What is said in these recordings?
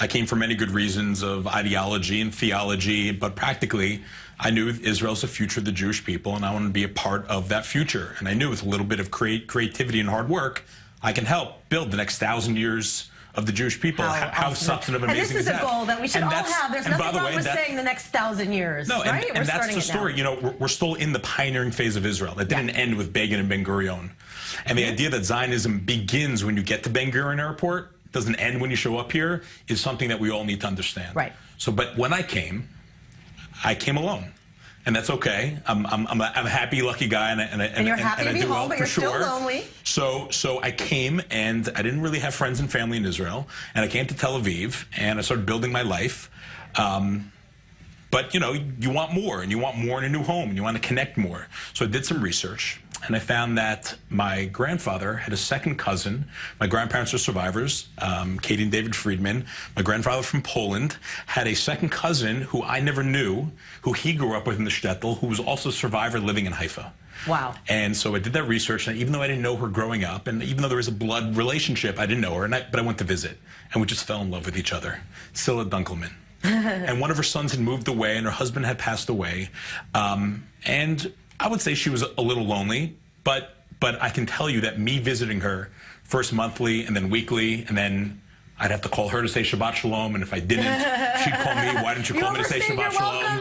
I came for many good reasons of ideology and theology, but practically, I knew Israel's the future of the Jewish people, and I wanted to be a part of that future. And I knew with a little bit of creativity and hard work, I can help build the next 1,000 years of the Jewish people. How substantive, amazing is that? And this is a goal that we should all have. There's nothing wrong with saying the next 1,000 years. No, right? and that's the story. You know, we're still in the pioneering phase of Israel. That didn't end with Begin and Ben Gurion. And the idea that Zionism begins when you get to Ben Gurion Airport, doesn't end when you show up here, is something that we all need to understand. Right. So, but when I came alone. And that's okay. I'm a happy, lucky guy, and you're happy to be home, but you're still lonely. So I came, and I didn't really have friends and family in Israel, and I came to Tel Aviv, and I started building my life. But you know, you want more, and you want more in a new home, and you want to connect more. So I did some research, and I found that my grandfather had a second cousin. My grandparents are survivors, Katie and David Friedman. My grandfather from Poland had a second cousin who I never knew, who he grew up with in the shtetl, who was also a survivor living in Haifa. Wow. And so I did that research, and even though I didn't know her growing up, and even though there was a blood relationship, I didn't know her, but I went to visit, and we just fell in love with each other. Scylla Dunkelman. And one of her sons had moved away, and her husband had passed away. And I would say she was a little lonely, but I can tell you that me visiting her first monthly and then weekly, and then I'd have to call her to say Shabbat Shalom, and if I didn't, she'd call me. Why didn't you call me to say Shabbat Shalom?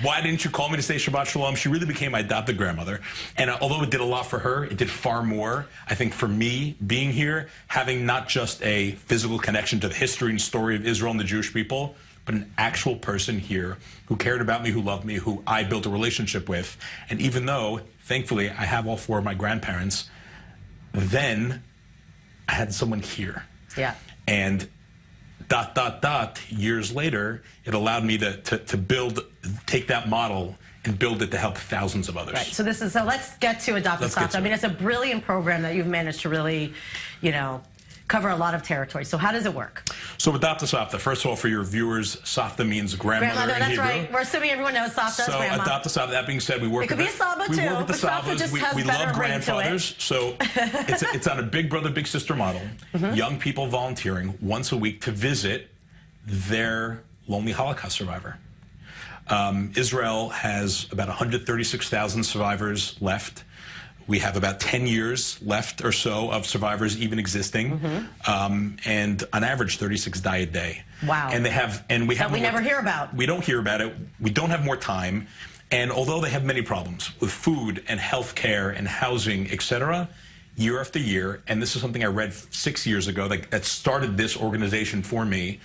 Why didn't you call me to say Shabbat Shalom? She really became my adopted grandmother. And although it did a lot for her, it did far more, I think, for me being here, having not just a physical connection to the history and story of Israel and the Jewish people, but an actual person here who cared about me, who loved me, who I built a relationship with. And even though, thankfully, I have all four of my grandparents, then I had someone here. Yeah. And ... years later, it allowed me to take that model and build it to help thousands of others. Right. So let's get to Adopt a Savta. I mean, it's a brilliant program that you've managed to really, you know, cover a lot of territory. So how does it work? So Adopt a Savta, first of all, for your viewers, Savta means grandmother in that's Hebrew. Right. We're assuming everyone knows Savta is grandma. Adopt a Savta. That being said, we work with the Savta too. We work with the Savtas. We love grandfathers. So it's on a big brother, big sister model. Young people volunteering once a week to visit their lonely Holocaust survivor. Israel has about 136,000 survivors left. We have about 10 years left or so of survivors even existing, and on average 36 die a day. Wow. And we never hear about. We don't hear about it. We don't have more time. And although they have many problems with food and health care and housing, etc., year after year, and this is something I read 6 years ago that started this organization for me,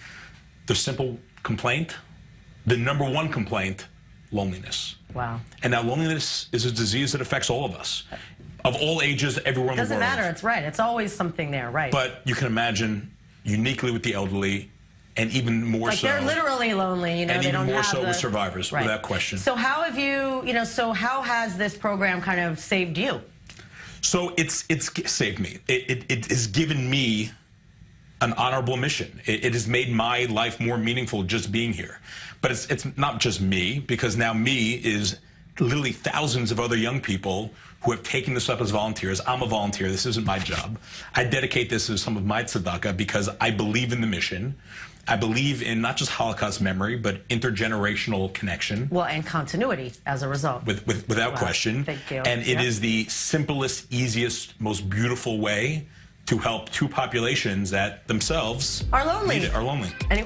the simple complaint, the number one complaint, loneliness. Wow. And now loneliness is a disease that affects all of us, of all ages, everywhere in the world. Doesn't matter. It's right. It's always something there, right? But you can imagine, uniquely with the elderly, and even more so. They're literally lonely, you know. And they even don't more have so with survivors, right. without question. So how have you, you know, so how has this program kind of saved you? So it's saved me. It has given me an honorable mission. It has made my life more meaningful just being here. But it's not just me, because now me is literally thousands of other young people who have taken this up as volunteers. I'm a volunteer. This isn't my job. I dedicate this as some of my tzedakah because I believe in the mission. I believe in not just Holocaust memory, but intergenerational connection. Well, and continuity as a result. Without question. Thank you. And it is the simplest, easiest, most beautiful way to help two populations that themselves are lonely. Anyway.